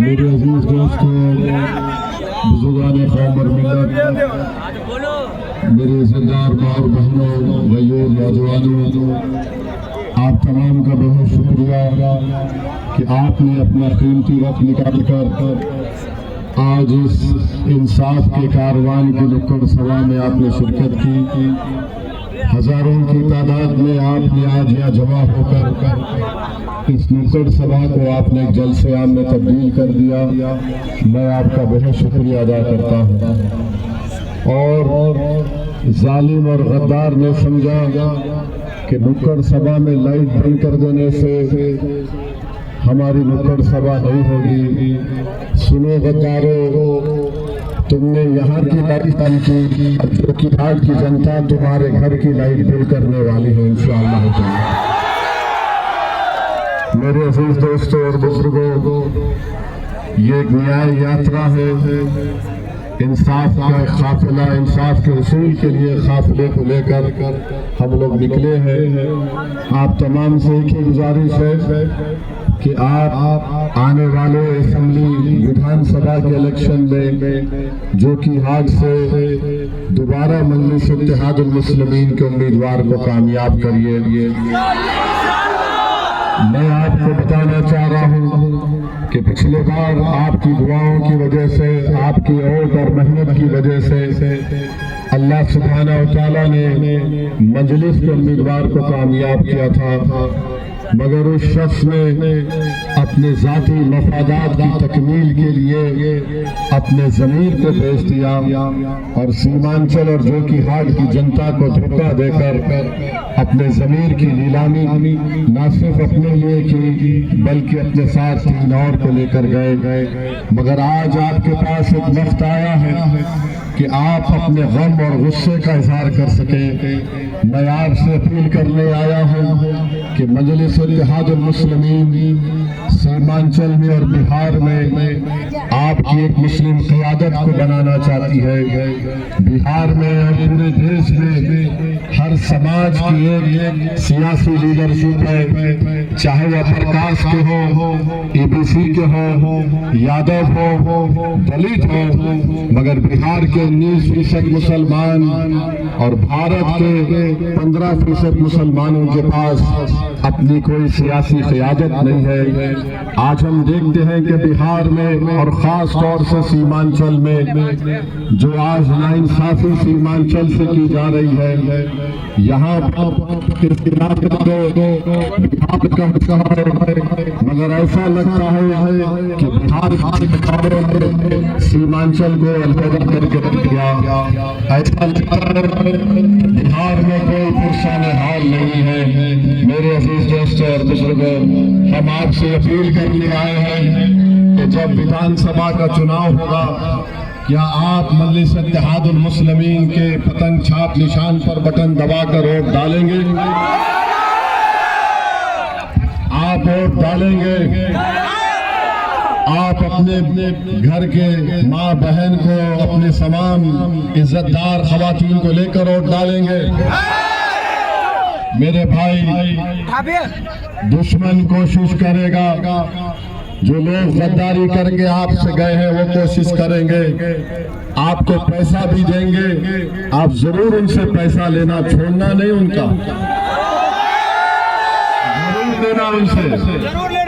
मेरे अजीज दोस्तों, बुजुर्गान कौम और मिल्लत, मेरे इज़्ज़तदार माँ और बहनों, भाइयों, नौजवानों, आप तमाम का बहुत शुक्रिया कि आपने अपना कीमती वक्त निकाल कर आज इस इंसाफ के कारवान की नुक्कड़ सभा में आपने शिरकत की। हजारों की तादाद में आपने आज यहाँ जमा होकर इस नुक्कड़ सभा को आपने एक जलसे आम में तब्दील कर दिया। मैं आपका बहुत शुक्रिया अदा करता हूँ। और जालिम और गद्दार ने समझा कि नुक्कड़ सभा में लाइट बंद कर देने से हमारी नुक्कड़ सभा नहीं होगी। सुनो गद्दारों, तुमने यहाँ की लाइट बंद की, जो कि आज की जनता तुम्हारे घर की लाइट बंद करने वाली है इंशाअल्लाह। मेरे अजीज दोस्तों और बुजुर्गों, ये एक न्याय यात्रा है, इंसाफ का एक काफिला, इंसाफ के उसूल के लिए काफिले को लेकर हम लोग निकले हैं। आप तमाम से एक ही गुजारिश है कि आप आने वाले असेंबली विधानसभा के इलेक्शन में, जो कि आज से दोबारा मजलिस इत्तेहादुल मुस्लिमीन के उम्मीदवार को कामयाब करिए। मैं आपको बताना चाह रहा हूँ कि पिछले बार आपकी दुआओं की वजह से, आपकी ओट और मेहनत की वजह से अल्लाह सुब्हाना व तआला ने मजलिस के उम्मीदवार को कामयाब किया था, मगर उस शख्स ने अपने जाती मफादात की तकमील के लिए अपने ज़मीर को बेच दिया और सीमांचल और जो कि हाट की जनता को धोखा देकर अपने ज़मीर की नीलामी न सिर्फ अपने लिए की बल्कि अपने साथ 3 और को लेकर गए। मगर आज आपके पास एक वक्त आया है कि आप अपने गम और गुस्से का इजहार कर सकें। मैं आपसे अपील करने आया हूँ कि मजलिस इत्तेहादुल मुस्लिमीन सीमांचल में और बिहार में आपकी एक मुस्लिम क़यादत को बनाना चाहती है। बिहार में और पूरे देश में हर समाज की एक सियासी लीडरशिप है, चाहे वह प्रकाश के हो, एबीसी के हो, यादव हो, दलित हो, मगर बिहार के 19% मुसलमान और भारत के 15% मुसलमानों के पास अपनी कोई सियासी क़यादत नहीं है। आज हम देखते हैं कि बिहार में और ख़ास तौर से सीमांचल में जो आज नाइंसाफ़ी सीमांचल से की जा रही है, यहाँ मगर ऐसा लगता है कि बिहार सीमांचल को अलग करके रख दिया। ऐसा लगता है बिहार में कोई पुरसान हाल नहीं है। मेरे अजीज दोस्तों और बुजुर्गों, हम आपसे अपील करने आए हैं कि जब विधानसभा का चुनाव होगा, क्या आप मजलिस इत्तेहादुल मुस्लिमीन के पतंग छाप निशान पर बटन दबाकर वोट डालेंगे? आप वोट डालेंगे? आप अपने घर के माँ बहन को, अपने तमाम इज्जतदार खवातीन को लेकर वोट डालेंगे? मेरे भाई, दुश्मन कोशिश करेगा, जो लोग गद्दारी करके आपसे गए हैं वो कोशिश करेंगे, आपको पैसा भी देंगे, आप जरूर उनसे पैसा लेना छोड़ना नहीं, उनका जरूर लेना, उनसे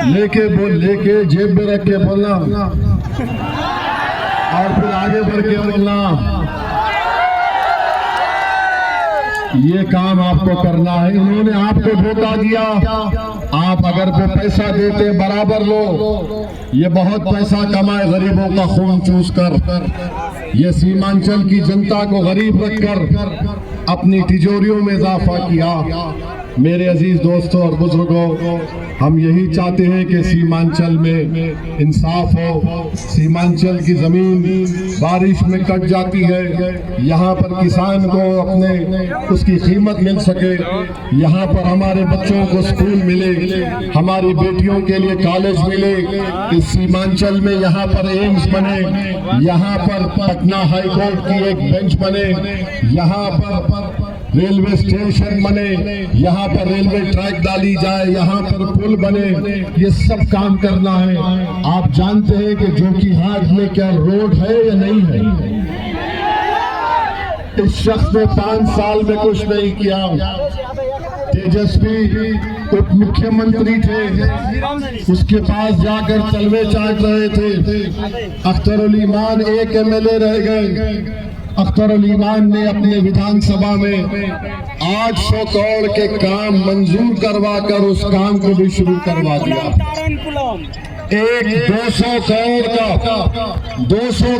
लेके जेब में रख के बोलना और फिर आगे बढ़ के बोलना। ये काम आपको करना है। इन्होंने आपको धोखा दिया, आप अगर वो पैसा देते बराबर लो, ये बहुत पैसा कमाए गरीबों का खून चूस कर, ये सीमांचल की जनता को गरीब रखकर अपनी तिजोरियों में इजाफा किया। मेरे अजीज दोस्तों और बुजुर्गों, हम यही चाहते हैं कि सीमांचल में इंसाफ हो। सीमांचल की जमीन बारिश में कट जाती है, यहाँ पर किसान को अपने उसकी कीमत मिल सके, यहाँ पर हमारे बच्चों को स्कूल मिले, हमारी बेटियों के लिए कॉलेज मिले। इस सीमांचल में यहाँ पर एम्स बने, यहाँ पर पटना हाई कोर्ट की एक बेंच बने, यहाँ पर रेलवे स्टेशन बने, यहाँ पर रेलवे ट्रैक डाली जाए, यहाँ पर पुल बने, ये सब काम करना है। आप जानते हैं कि जोकीहाट में क्या रोड है या नहीं है? इस शख्स ने 5 साल में कुछ नहीं किया। तेजस्वी उप मुख्यमंत्री थे, उसके पास जाकर तलवे चाट रहे थे। अख्तर उल ईमान एक MLA रह गए। अख्तर उल ईमान ने अपने विधानसभा में 800 करोड़ के काम मंजूर करवा कर उस काम को भी शुरू करवा दिया। एक 200 करोड़ का 200